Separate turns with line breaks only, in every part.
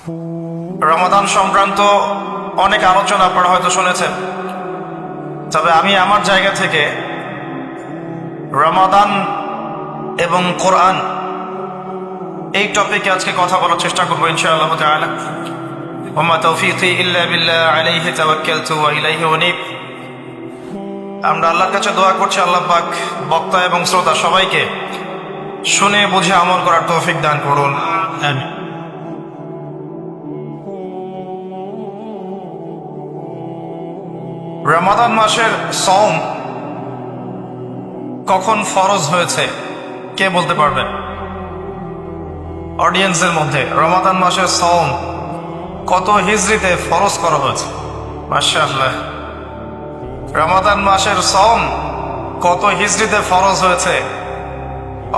রমাদান সংক্রান্ত অনেক আলোচনা আপনারা হয়তো শুনেছেন, তবে আমি আমার জায়গা থেকে রমাদান এবং কোরআন এই টপিকে আজকে কথা বলার চেষ্টা করবো ইনশাআল্লাহ তাআলা। ওয়া তাওফীকি ইল্লা বিল্লাহ আলাইহি তাওয়াক্কালতু ওয়া ইলাইহি উনীব। আমরা আল্লাহর কাছে দোয়া করছি আল্লাহ পাক বক্তা এবং শ্রোতা সবাইকে শুনে বুঝে আমল করার তৌফিক দান করুন, আমিন। রমাদান মাসের সওম কখন ফরজ হয়েছে কে বলতে পারবেন? অডিয়েন্সের মধ্যে রমাদান মাসের সওম কত হিজরিতে ফরজ করা হয়েছে? মাশাআল্লাহ। রমাদান মাসের সওম কত হিজরিতে ফরজ হয়েছে,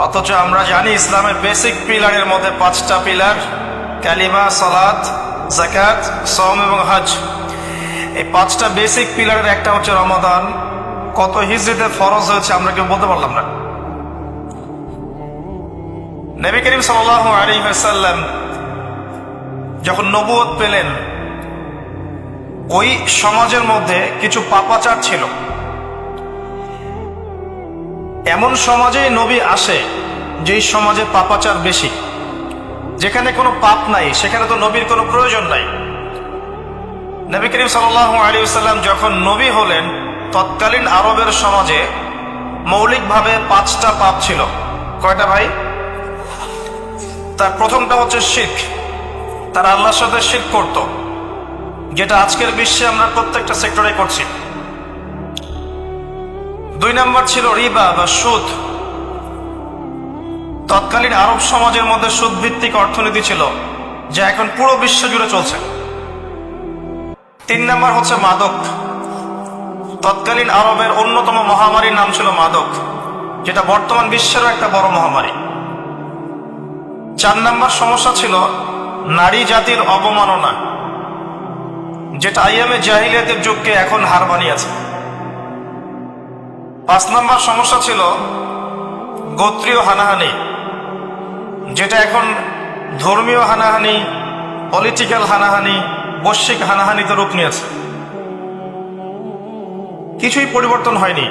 অথচ আমরা জানি ইসলামের বেসিক পিলারের মধ্যে 5টা পিলার, কালিমা, সালাত, যাকাত, সওম এবং হজ। এই 5টা বেসিক পিলারের একটা হচ্ছে রমাদান। কত হিজরিতে ফরজ হয়েছে আমরা কেউ বলতে পারলাম না। নবী করিম সাল্লাল্লাহু আলাইহি ওয়াসাল্লাম যখন নবুয়ত পেলেন, ওই সমাজের মধ্যে কিছু পাপাচার ছিল। এমন সমাজে নবী আসে যেই সমাজে পাপাচার বেশি, যেখানে কোনো পাপ নাই সেখানে তো নবীর কোনো প্রয়োজন নাই। নবী করিম সাল্লাল্লাহু আলাইহি ওয়াসাল্লাম যখন নবী হলেন, তৎকালীন আরবের সমাজে মৌলিকভাবে 5টা পাপ ছিল। কয়টা ভাই? তার প্রথমটা হচ্ছে শিরক। তারা আল্লাহর সাথে শিরক করত, যেটা আজকের বিশ্বে আমরা প্রত্যেকটা সেক্টরে করছি। 2 নম্বর ছিল রিবা বা সুদ। তৎকালীন আরব সমাজের মধ্যে সুদ ভিত্তিক অর্থনীতি ছিল, যা এখন পুরো বিশ্ব জুড়ে চলছে। 3 নম্বর হচ্ছে মাদক। তৎকালীন আরবের অন্যতম মহামারীর নাম ছিল মাদক, যেটা বর্তমান বিশ্বেরও একটা বড় মহামারী। 4 নম্বর সমস্যা ছিল নারী জাতির অবমাননা, যেটা আইয়ামে জাহিলিয়াতের যুগকে এখন হার বানিয়েছে। 5 নম্বর সমস্যা ছিল গোত্রীয় হানাহানি, যেটা এখন ধর্মীয় হানাহানি, পলিটিক্যাল হানাহানি, বৈশ্বিক হানাহানিতে রূপ নিয়েছে। কিছুই পরিবর্তন হয়নি।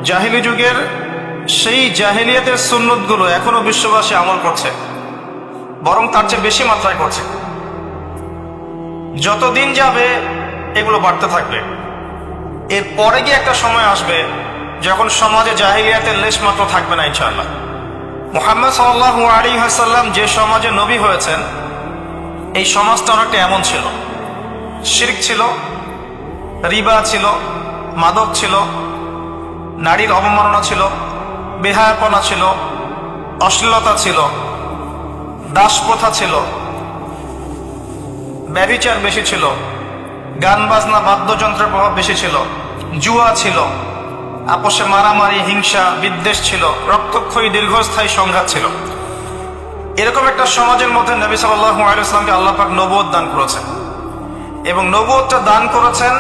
জাহিলি যুগের সেই জাহিলিয়াতের সুন্নতগুলো এখনো বিশ্ববাসী আমল করছে, বরং তার চেয়ে বেশি মাত্রায় করছে। যতদিন যাবে এগুলো বাড়তে থাকবে। এর পরে গিয়ে একটা সময় আসবে যখন সমাজে জাহিলিয়াতের লেশ মাত্র থাকবে না ইনশাআল্লাহ। মুহাম্মদ সাল্লাল্লাহু আলাইহি ওয়াসাল্লাম যে সমাজে নবী হয়েছেন, এই সমাজটা অনেকটা এমন ছিল। শিরক ছিল, রিবা ছিল, মাদক ছিল, নারীর অবমাননা ছিল, বেহায়াপনা ছিল, অশ্লীলতা ছিল, দাস প্রথা ছিল, ব্যভিচার বেশি ছিল, গান বাজনা বাদ্যযন্ত্রের প্রভাব বেশি ছিল, জুয়া ছিল, আপোষে মারামারি, হিংসা, বিদ্বেষ ছিল, রক্তক্ষয়ী দীর্ঘস্থায়ী সংঘাত ছিল। এরকম একটা সমাজের মধ্যে নবী সাল্লাল্লাহু আলাইহি ওয়াসাল্লামকে আল্লাহ পাক নবুয়ত দান করেছেন, এবং নবুয়তটা দান করেছেন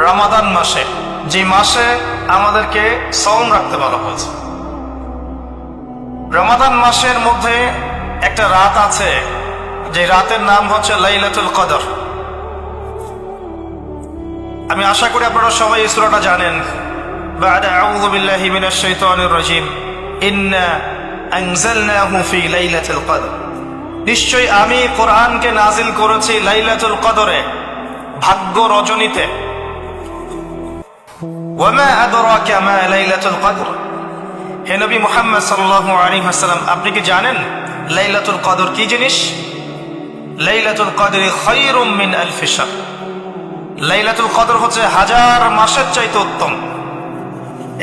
রমাদান মাসে, যে মাসে আমাদেরকে সওম রাখতে বলা হয়েছে। রমাদান মাসের মধ্যে একটা রাত আছে, যে রাতের নাম হচ্ছে লাইলাতুল কদর। আমি আশা করি আপনারা সবাই এই সূরাটা জানেন। বা'দা আউযু বিল্লাহি মিনাশ শাইতানির রাজীম, ইন্না আনজালনাহু ফি লাইলাতুল কদর। নিশ্চয়ই আমি কোরআনকে নাজিল করেছি লাইলাতুল কদরে, ভাগ্য রজনীতে। ওয়া মা আদরাকা মা লাইলাতুল কদর। হে নবী মুহাম্মদ সাল্লাল্লাহু আলাইহি ওয়াসাল্লাম, আপনি কি জানেন লাইলাতুল কদর কি জিনিস? লাইলাতুল কদরি খায়রুম মিন আলফি শাহর। লাইলাতুল কদর হচ্ছে 1000 মাসের চাইতে উত্তম।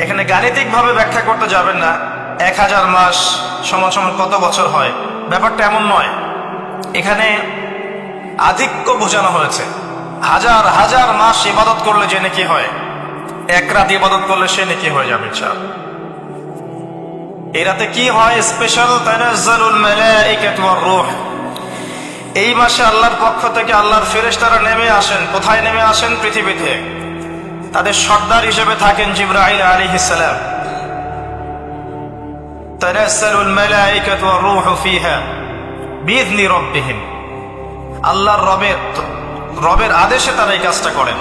এখানে গাণিতিক ভাবে ব্যাখ্যা করতে যাবেন না 1000 মাস সমান সমান কত বছর হয়, ব্যাপারটা এমন নয়। এখানে আধিক্য বোঝানো হয়েছে। 1000 মাস ইবাদত করলে যে নেকি হয়, 1 রাত ইবাদত করলে সে নেকি হয়ে যাবে ইনশাআল্লাহ। এই রাতে কি হয়? স্পেশাল তানাজ্জালুল মালাইকাতু ওয়ার রূহ। এই মাসে আল্লাহর পক্ষ থেকে আল্লাহর ফেরেশতারা নেমে আসেন। কোথায় নেমে আসেন? পৃথিবীতে। তাদের সর্দার হিসেবে থাকেন জিবরাইল আলাইহিস সালাম। তানাজ্জালুল মালাইকাতু ওয়ার রূহু ফিহা বিইذن রাব্বিহিম। আল্লাহর রবের আদেশে তারা এই কাজটা করেন।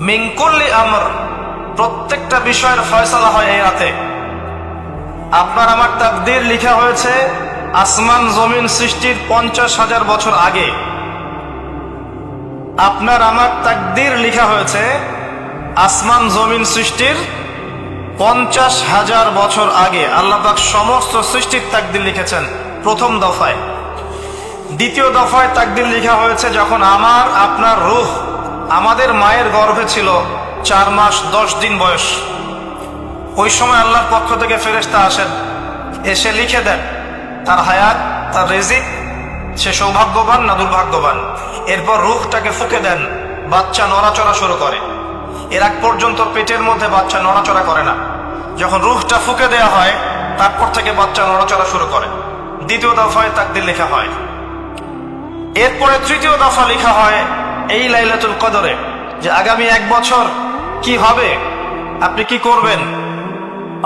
মিন কুল্লি আমর, প্রত্যেকটা বিষয়ের ফয়সালা হয় এই রাতে। আপনার আমার তাকদীর লিখা হয়েছে আসমান জমিন সৃষ্টির 50,000 বছর আগে। আপনার আমার তাকদীর লিখা হয়েছে আসমান জমিন সৃষ্টির 50,000 বছর আগে। আল্লাহ পাক সমস্ত সৃষ্টির তাকদীর লিখেছেন প্রথম দফায়। দ্বিতীয় দফায় তাকদীর লিখা হয়েছে যখন আমার আপনার রূহ আমাদের মায়ের গর্ভে ছিল 4 মাস 10 দিন বয়স। ওই সময় আল্লাহর পক্ষ থেকে ফেরেশতা আসেন, এসে লিখে দেন তার হায়াত, তার রিজিক, সে সৌভাগ্যবান না দুর্ভাগ্যবান। এরপর রূহটাকে ফুঁকে দেন, বাচ্চা নড়াচড়া শুরু করে। এর আগ পর্যন্ত পেটের মধ্যে বাচ্চা নড়াচড়া করে না। যখন রূহটা ফুঁকে দেওয়া হয় তারপর থেকে বাচ্চা নড়াচড়া শুরু করে। দ্বিতীয় দফায় তাকদীর লেখা হয়। এরপরে তৃতীয় দফা লেখা হয় এই লাইলাতুল কদরে, যে আগামী 1 বছর কি হবে, আপনি কি করবেন।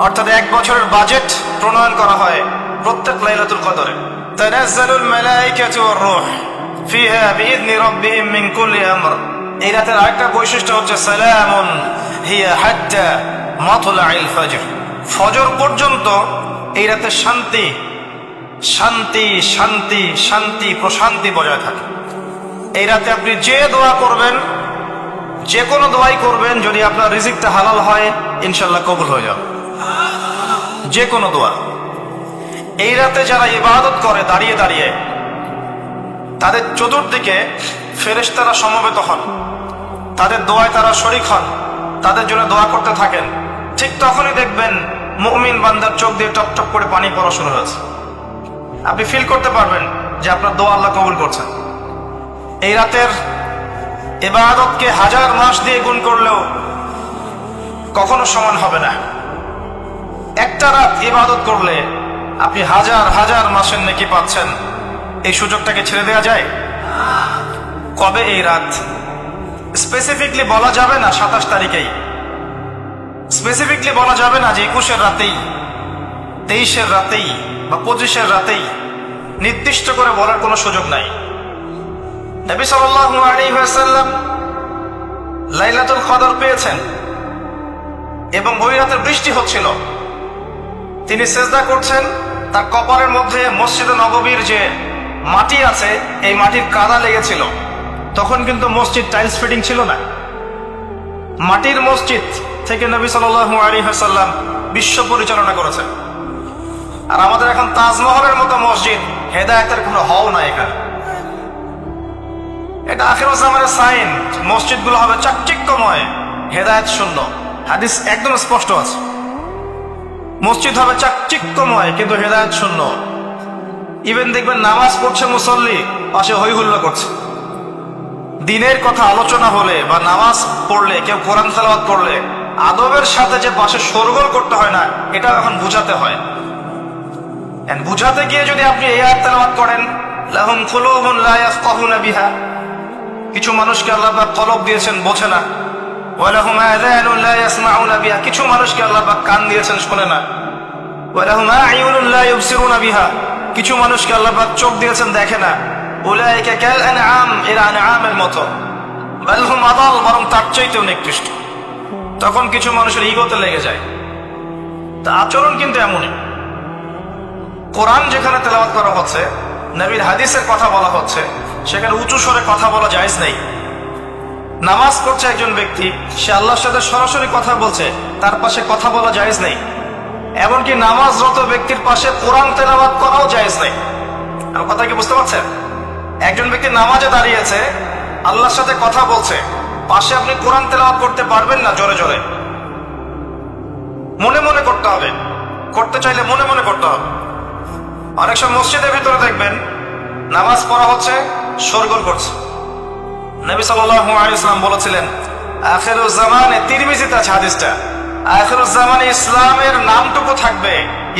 অর্থাৎ 1 বছরের বাজেট প্রণয়ন করা হয় প্রত্যেক লাইলাতুল কদরে। তানাজ্জালুল মালায়েকাতু ওয়ার রূহ ফিহা বিইذনি রাব্বিহিম মিন কুল্লি আমর। এই রাতের আরেকটা বৈশিষ্ট্য হচ্ছে সালামুন হিয়া হাত্তা মাতলাইল ফজর। ফজর পর্যন্ত এই রাতে শান্তি শান্তি শান্তি শান্তি প্রশান্তি বজায় থাকে। এই রাতে আপনি যে দোয়া করবেন, যে কোনো দোয়াই করবেন, যদি আপনার রিজিকটা হালাল হয় ইনশাল্লাহ কবুল হয়ে যাবে যে কোনো দোয়া। এই রাতে যারা ইবাদত করে দাঁড়িয়ে দাঁড়িয়ে, তাদের চতুর্দিকে ফেরেশতারা সমবেত হন, তাদের দোয়ায় তারা শরীক হন, তাদের জন্য দোয়া করতে থাকেন। ঠিক তখনই দেখবেন মুমিন বান্দার চোখ দিয়ে টপ টপ করে পানি পড়া শুরু হয়েছে। আপনি ফিল করতে পারবেন যে আপনার দোয়া আল্লাহ কবুল করছেন। এই রাতের ইবাদতকে 1000 মাস দিয়ে গুণ করলেও কখনো সমান হবে না। একটা রাত ইবাদত করলে আপনি 1000 মাসের নেকি পাচ্ছেন। এই সুযোগটাকে ছেড়ে দেওয়া যায়? কবে এই রাত স্পেসিফিকলি বলা যাবে না, 27 তারিখেই স্পেসিফিকলি বলা যাবে না যে 21-এর রাতেই, 23-এর রাতেই বা 25-এর রাতেই, নির্দিষ্ট করে বলার কোনো সুযোগ নাই। নবী সাল্লাল্লাহু আলাইহি ওয়াসাল্লাম লাইলাতুল কদর পেয়েছেন এবং ওই রাতে বৃষ্টি হচ্ছিল। তিনি সিজদা করছেন, তার কপালের মধ্যে মসজিদে নববীর যে মাটি আছে এই মাটির কাদা লেগেছিল। তখন কিন্তু মসজিদ টাইলস ফিটিং ছিল না, মাটির মসজিদ থেকে নবী সাল্লাল্লাহু আলাইহি ওয়াসাল্লাম বিশ্ব পরিচালনা করেছেন। আর আমাদের এখন তাজমহলের মতো মসজিদ, হেদায়েতের কোনো হও না এখানে। এটা আখিরুজ জামানের সাইন, মসজিদগুলো হবে চাকচিক্যময়, হেদায়েত শূন্য। হাদিস একদম স্পষ্ট আছে, মসজিদ হবে চাকচিক্যময় কিন্তু হেদায়েত শূন্য। ইভেন দেখবেন নামাজ পড়ছে মুসল্লি, পাশে হই হুল্লা করছে। দিনের কথা আলোচনা হলে বা নামাজ পড়লে, কেউ কোরআন তেলাওয়াত করলে আদবের সাথে যে পাশে শোরগোল করতে হয় না, এটা এখন বুঝাতে হয়। বুঝাতে গিয়ে যদি আপনি এই আয়াত তেলাওয়াত করেন, লাহুম কুলুবুন লা ইয়াফকাহুনা বিহা, কিছু মানুষকে আল্লাহ পাক কলব দিয়েছেন বোঝে না। ওয়া লাহুম আযানুন লা ইয়াসমাউনা বিহা, কিছু মানুষকে আল্লাহ পাক কান দিয়েছেন শোনে না। ওয়া লাহুম আ'য়ুনুন লা ইউবসিরুনা বিহা, কিছু মানুষকে আল্লাহ পাক চোখ দিয়েছেন দেখে না। উলাইকা কাল আনআম, এরা আনআমের মতো। বাল হুম আদাল, বরং তার চাইতেও নিকৃষ্ট। তখন কিছু মানুষের ইগোতে লেগে যায়। তা আচরণ কিন্তু এমনই। কোরআন যেখানে তেলাওয়াত করা হচ্ছে, নবীর হাদিসের কথা বলা হচ্ছে, সেখানে উঁচু স্বরে কথা বলা জায়েজ নেই। নামাজ পড়ছে একজন ব্যক্তি, সে আল্লাহর সাথে সরাসরি কথা বলছে, তার পাশে কথা বলা জায়েজ নেই। এমনকি নামাজরত ব্যক্তির পাশে কোরআন তেলাওয়াত করাও জায়েজ নেই। আমার কথা কি বুঝতে পারছেন? একজন ব্যক্তি নামাজে দাঁড়িয়েছে, আল্লাহর সাথে কথা বলছে, পাশে আপনি কোরআন তেলাওয়াত করতে পারবেন না জোরে জোরে। মনে মনে করতে হবে, করতে চাইলে মনে মনে করতে হবে। অনেক সময় মসজিদের ভিতরে দেখবেন নামাজ পড়া হচ্ছে, শোরগোল করছে। নবী সাল্লাল্লাহু আলাইহি ওয়াসাল্লাম বলেছিলেন, আখিরুজ জামানে, তিরমিজিতে আছে হাদিসটা, আখিরুজ জামানে ইসলামের নামটুকু থাকবে,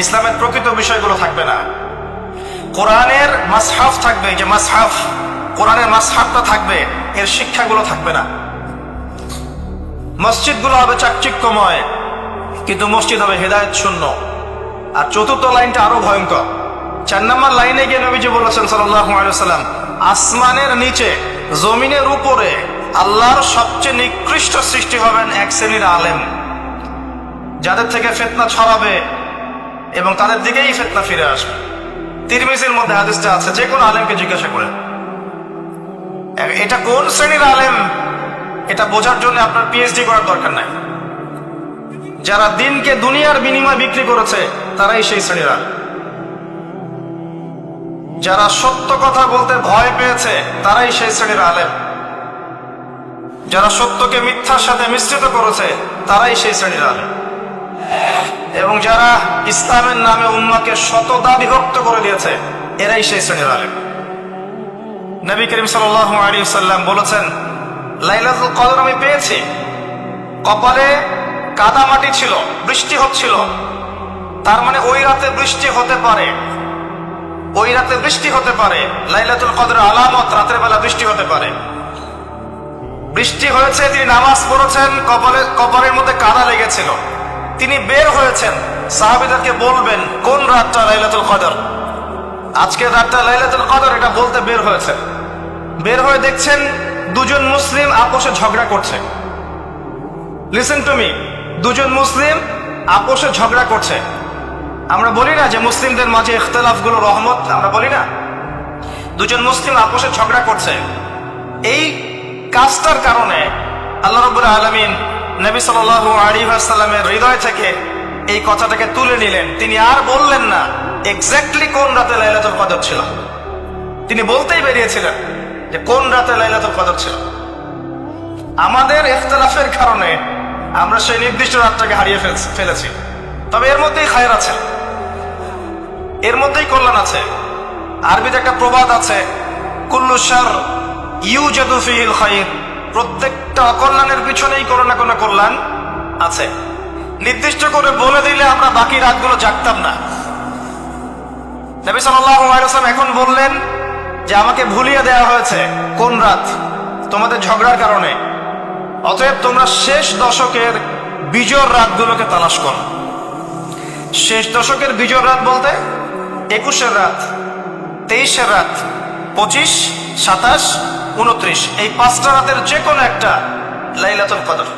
ইসলামের প্রকৃত বিষয়গুলো থাকবে না। কোরআনের মাসহাফ থাকবে, যে মাসহাফ, কোরআনের মাসহাফটা থাকবে, এর শিক্ষাগুলো থাকবে না। মসজিদগুলো হবে চাকচিক্যময় কিন্তু মসজিদ হবে হেদায়েত শূন্য। আর চতুর্থ লাইনটা আরো ভয়ঙ্কর, 4 নম্বর লাইনে গিয়ে নবীজি বলেছেন সাল্লাল্লাহু আলাইহি ওয়াসাল্লাম, আসমানের নিচে জমিনের উপরে আল্লাহর সবচেয়ে নিকৃষ্ট সৃষ্টি হবেন এক শ্রেণীর আলেম, যাদের থেকে ফিতনা ছড়াবে এবং তাদের দিকেই ফিতনা ফিরে আসবে। তিরমিজির মধ্যে হাদিসটা আছে, যে কোনো আলেমকে জিজ্ঞাসা করেন এটা কোন শ্রেণীর আলেম, এটা বোঝার জন্য আপনার পিএইচডি করার দরকার নাই। যারা দিনকে দুনিয়ার বিনিময়ে বিক্রি করেছে তারাই সেই শ্রেণীর আলেম। যারা সত্য কথা বলতে ভয় পেয়েছে তারাই সেই শ্রেণীর আলেম। যারা সত্যকে মিথ্যার সাথে মিশ্রিত করেছে তারাই সেই শ্রেণীর আলেম। এবং যারা ইসলামের নামে উম্মাহকে শতদা বিভক্ত করে দিয়েছে এরাই সেই শ্রেণীর আলেম। নবী করিম সাল্লাল্লাহু আলাইহি ওয়াসাল্লাম বলেছেন, লাইলাতুল কদর আমি পেয়েছি, কপালে কাদামাটি ছিল, বৃষ্টি হচ্ছিল, তার মানে ওই রাতে বৃষ্টি হতে পারে, ওই রাতে বৃষ্টি হতে পারে। লাইলাতুল কদর আলামত, রাতের বেলা বৃষ্টি হতে পারে। বৃষ্টি হয়েছে, তিনি নামাজ পড়েছেন, কপালের মধ্যে কাদা লেগেছিল, তিনি বের হয়েছেন, সাহাবীদেরকে বলবেন কোন রাতটা লাইলাতুল কদর, আজকের রাতটা লাইলাতুল কদর, এটা বলতে বের হয়েছে। বের হয়ে দেখছেন দুজন মুসলিম আপোষে ঝগড়া করছে। লিসেন টু মি, দুজন মুসলিম আপোষে ঝগড়া করছে। আমরা বলি না যে মুসলিমদের মাঝে ইখতিলাফ গুলো রহমত, আমরা বলি না? দুজন মুসলিম আপোষে ঝগড়া করছে, এই কাজটার কারণে আল্লাহ রাব্বুল আলামিন নবী সাল্লাল্লাহু আলাইহি ওয়াসাল্লামের হৃদয় থেকে এই কথাটাকে তুলে নিলেন। তিনি আর বললেন না এক্স্যাক্টলি কোন রাতে লাইলাতুল কদর ছিল, তিনি বলতেই বেরিয়েছিলেন যে কোন রাতে লাইলাতুল কদর ছিল। আমাদের ইখতিলাফের কারণে আমরা সেই নির্দিষ্ট রাতটাকে হারিয়ে ফেলেছি। তবে এর মধ্যেই খায়ের আছে, এর মধ্যেই কল্যাণ আছে। আরবিতে একটা প্রবাদ আছে, কুল্লু শার ইউজাদু ফিহিল খায়র, প্রত্যেকটা অকল্যাণের পিছনেই কোনো না কোনো কল্যাণ আছে। নির্দিষ্ট করে বলে দিলে আমরা বাকি রাতগুলো জাগতাম না। নবী সাল্লাল্লাহু আলাইহি ওয়াসাল্লাম এখন বললেন যে আমাকে ভুলিয়ে দেওয়া হয়েছে কোন রাত, তোমাদের ঝগড়ার কারণে। অতএব তোমরা শেষ দশকের বিজোড় রাতগুলোকে তালাশ করো। শেষ দশকের বিজোড় রাত বলতে 21-এর রাত, 23-এর রাত, 25, 27, 29, এই 5টা রাতের যে কোনো একটা লাইলাতুল কদর।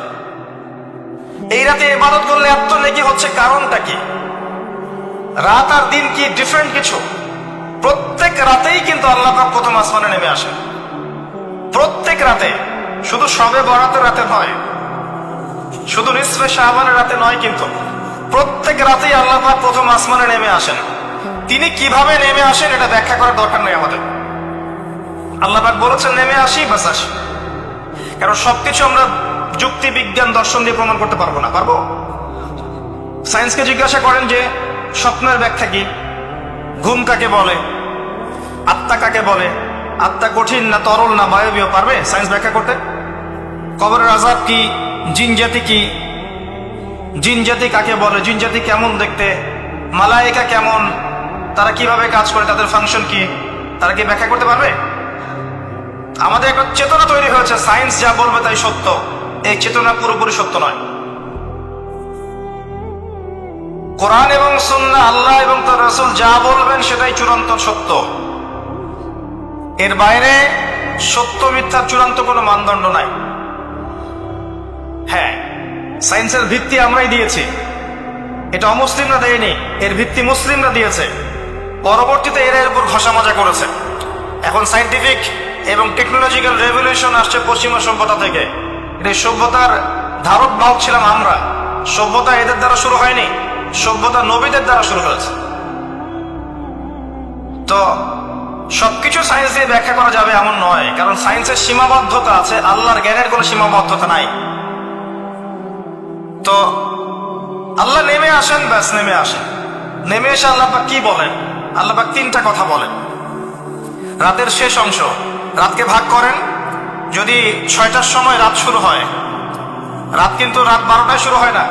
এই রাতে ইবাদত করলে এত নেকি হচ্ছে, কারণটা কি? রাত আর দিন কি ডিফারেন্ট কিছু? প্রত্যেক রাতেই কিন্তু আল্লাহ পাক প্রথম আসমানে নেমে আসে, প্রত্যেক রাতে, শুধু শবে বরাতের রাতে নয়, শুধু নিসফে শাবানের রাতে নয়, কিন্তু প্রত্যেক রাতেই আল্লাহ পাক প্রথম আসমানে নেমে আসেন। তিনি কিভাবে নেমে আসেন এটা ব্যাখ্যা করার দরকার নেই আমাদের। আল্লাহ পাক বলেছেন নেমে আসি, বাস আসি। কারণ সবকিছু আমরা যুক্তি, বিজ্ঞান, দর্শন দিয়ে প্রমাণ করতে পারবো না। পারবো? সায়েন্সকে জিজ্ঞাসা করেন যে স্বপ্নের ব্যাখ্যা কি, ঘুম কাকে বলে, আত্মা কাকে বলে, আত্মা কঠিন না তরল না বায়বীয়, পারবে সায়েন্স ব্যাখ্যা করতে? কবরের আযাব কি, জিন জাতি কি, জিন জাতি কাকে বলে, জিন জাতি কেমন দেখতে, মালায়েকা কেমন, তারা কিভাবে কাজ করে, তাদের ফাংশন কি, তারা কি ব্যাখ্যা করতে পারবে? আমাদের একটা চেতনা তৈরি হয়েছে, সায়েন্স যা বলবে তাই সত্য। এই চেতনা পুরোপুরি সত্য নয়। কোরআন এবং সুন্নাহ, আল্লাহ এবং তার রাসূল যা বলবেন সেটাই চূড়ান্ত সত্য। এর বাইরে সত্য মিথ্যার চূড়ান্ত কোনো মানদণ্ড নাই। হ্যাঁ, সায়েন্সের ভিত্তি আমরাই দিয়েছি, এটা অমুসলিমরা দেয়নি, এর ভিত্তি মুসলিমরা দিয়েছে। পরবর্তীতে এরা এর উপর ঘষা মাজা করেছে। এখন সায়েন্টিফিক এবং টেকনোলজিক্যাল রেভলিউশন আসছে পশ্চিমা সভ্যতা থেকে। এই সভ্যতার ধারক বাহক ছিলাম আমরা। সভ্যতা এদের দ্বারা শুরু হয়নি, সভ্যতা নবীদের দ্বারা শুরু হয়েছে। তো সবকিছু সায়েন্স দিয়ে ব্যাখ্যা করা যাবে এমন নয়, কারণ সায়েন্সের সীমাবদ্ধতা আছে, আল্লাহর জ্ঞানের কোনো সীমাবদ্ধতা নাই। তো আল্লাহ নেমে আসেন, ব্যাস নেমে আসেন। নেমে এসে আল্লাহ পাক কি বলেন? আল্লাহ পাক 3টা কথা বলেন। রাতের শেষ অংশ, রাতকে ভাগ করেন। যদি 6টার সময় রাত শুরু হয়, রাত কিন্তু রাত 12টায় শুরু হয় না,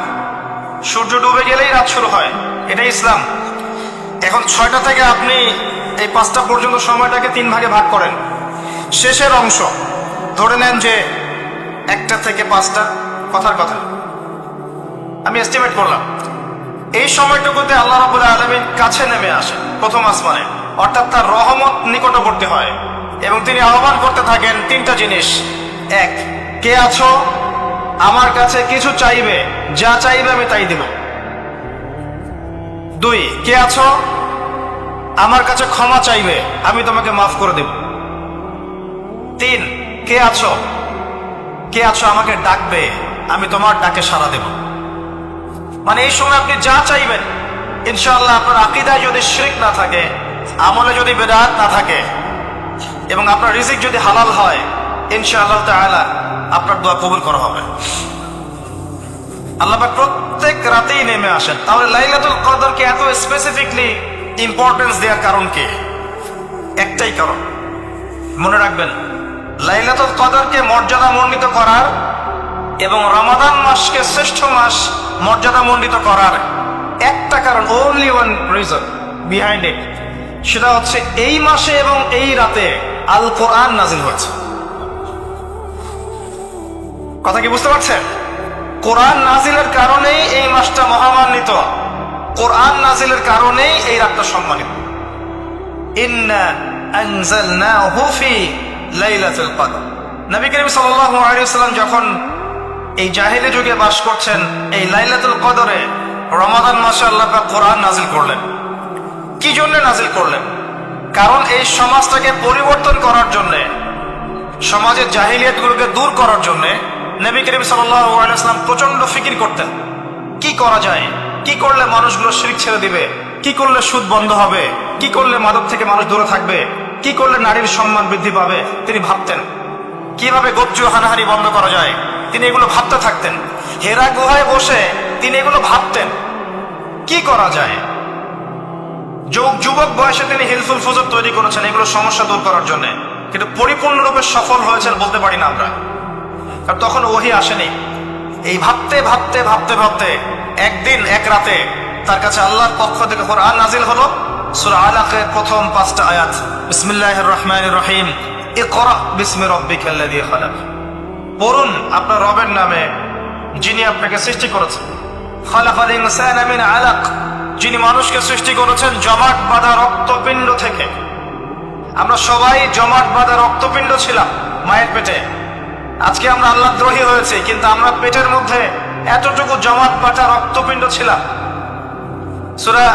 সূর্য ডুবে গেলেই রাত শুরু হয়, এটাই ইসলাম। এখন 6টা থেকে আপনি এই 5টা পর্যন্ত সময়টাকে 3 ভাগে ভাগ করেন। শেষের অংশ ধরে নেন যে 1টা থেকে 5টা, কথার কথা আমি এস্টিমেট করলাম, এই সময়টুকুতে আল্লাহ রাব্বুল আলামিন কাছে নেমে আসেন। প্রথম আসমানে, অর্থাৎ তার রহমত নিকটবর্তী হয় এবং তিনি আহ্বান করতে থাকেন তিনটা জিনিস। এক, কে আছো আমার কাছে কিছু চাইবে, যা চাইবে আমি তাই দিব। দুই, কে আছো আমার কাছে ক্ষমা চাইবে, আমি তোমাকে মাফ করে দেব। তিন, কে আছো আমাকে ডাকবে, আমি তোমার ডাকে সাড়া দেব। মানে এই সময় আপনি যা চাইবেন ইনশাআল্লাহ, আপনার আকীদায় যদি শিরক না থাকে, আমলে যদি বিদআত না থাকে এবং আপনার রিজিক যদি হালাল হয়, ইনশাআল্লাহ তাআলা আপনার দোয়া কবুল করা হবে। আল্লাহ পাক প্রত্যেক রাতেই নেমে আসেন। তাহলে লাইলাতুল কদরকে এত স্পেসিফিকলি ইম্পর্টেন্স দেওয়ার কারণ কি? একটাই কারণ, মনে রাখবেন, লাইলাতুল কদরকে মর্যাদা মণ্ডিত করার এবং রমাদান মাসকে শ্রেষ্ঠ মাস মর্যাদা মণ্ডিত করার একটা কারণ, only one reason behind it, সেটা হচ্ছে এই মাসে এবং এই রাতে আল কোরআন নাজিল হয়েছে। কথা কি বুঝতে পারছেন? কোরআন নাজিলের কারণেই এই মাসটা মহামান্বিত, কোরআন নাজিলের কারণেই এই রাতটা সম্মানিত। ইন্না আনজালনাহু ফি লাইলাতুল কদর। নবী করিম সাল্লাল্লাহু আলাইহি ওয়াসাল্লাম যখন এই জাহেলি যুগে বাস করছেন, এই লাইলাতুল কদরে রমাদান মাসে আল্লাহ পাক কোরআন নাজিল করলেন। কি জন্য নাজিল করলেন? কারণ এই সমাজটাকে পরিবর্তন করার জন্য, সমাজের জাহিলিয়াতগুলোকে দূর করার জন্য নবী করিম সাল্লাল্লাহু আলাইহি ওয়াসাল্লাম প্রচন্ড ফিকির করতেন। কি করা যায়, কি করলে মানুষগুলো শিরক ছেড়ে দিবে, কি করলে সুদ বন্ধ হবে, কি করলে মাদক থেকে মানুষ দূরে থাকবে, কি করলে নারীর সম্মান বৃদ্ধি পাবে। তিনি ভাবতেন কিভাবে গোত্রীয় হানাহানি বন্ধ করা যায়, তিনি এগুলো ভাবতে থাকতেন। হেরা গুহায় বসে তিনি এগুলো ভাবতেন কি করা যায়। যুবক বয়সে তিনি হিলফুল ফুজুর তৈরি করেছেন এগুলো সমস্যা দূর করার জন্য, কিন্তু পরিপূর্ণরূপে সফল হয়েছেন বলতে পারি না আমরা, কারণ তখন ওহী আসেনি। এই ভাবতে ভাবতে ভাবতে ভাবতে একদিন এক রাতে তার কাছে আল্লাহর পক্ষ থেকে কোরআন নাজিল হলো। সূরা আলাকের প্রথম 5টা আয়াত, বিসমিল্লাহির রহমানির রহিম, ইকরা বিসমি রাব্বিকাল্লাযী খালাক। পড়ুন আপনার রবের নামে, যিনি আপনাকে সৃষ্টি করেছেন। খালাকাল ইনসানা মিন আলাক, যিনি মানুষকে সৃষ্টি করেছেন জমাট বাঁধা রক্তপিণ্ড থেকে। আমরা সবাই জমাট বাঁধা রক্তপিণ্ড ছিলাম মায়ের পেটে। আজকে আমরা আল্লাহদ্রোহী হয়েছি, কিন্তু আমরা পেটের মধ্যে এতটুকু জমাট বাঁধা রক্তপিণ্ড ছিলাম। সূরা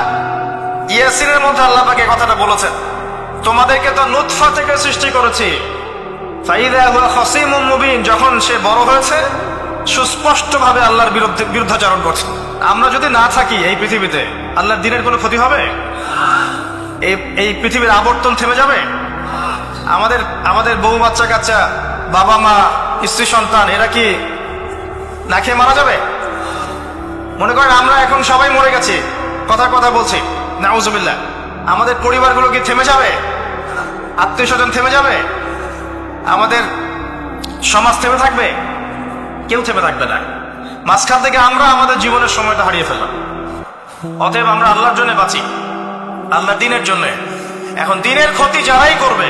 ইয়াসিনের মধ্যে আল্লাহ পাক এই কথাটা বলেছেন, তোমাদেরকে তো নুতফা থেকে সৃষ্টি করেছি, ফাইযা হুয়া খাসীমুম মুবিন, যখন সে বড় হয়েছে সুস্পষ্টভাবে আল্লাহর বিরুদ্ধাচরণ করছে। আমরা যদি না থাকি এই পৃথিবীতে, আল্লাহর দ্বীনের কোনো ক্ষতি হবে? এই পৃথিবীর আবর্তন থেমে যাবে? আমাদের বউ বাচ্চা কাচ্চা, বাবা মা, স্ত্রী সন্তান, এরা কি না খেয়ে মারা যাবে? মনে করেন আমরা এখন সবাই মরে গেছি, কথা বলছি, নাউজুবিল্লাহ, আমাদের পরিবারগুলো কি থেমে যাবে? আত্মীয় স্বজন থেমে যাবে? আমাদের সমাজ থেমে থাকবে? কেউ থেমে থাকবে না। মাঝখান থেকে আমরা আমাদের জীবনের সময়টা হারিয়ে ফেললাম। অতএব আমরা আল্লাহর জন্য বাঁচি, আল্লাহর দ্বীনের জন্য। এখন দ্বীনের ক্ষতি যারাই করবে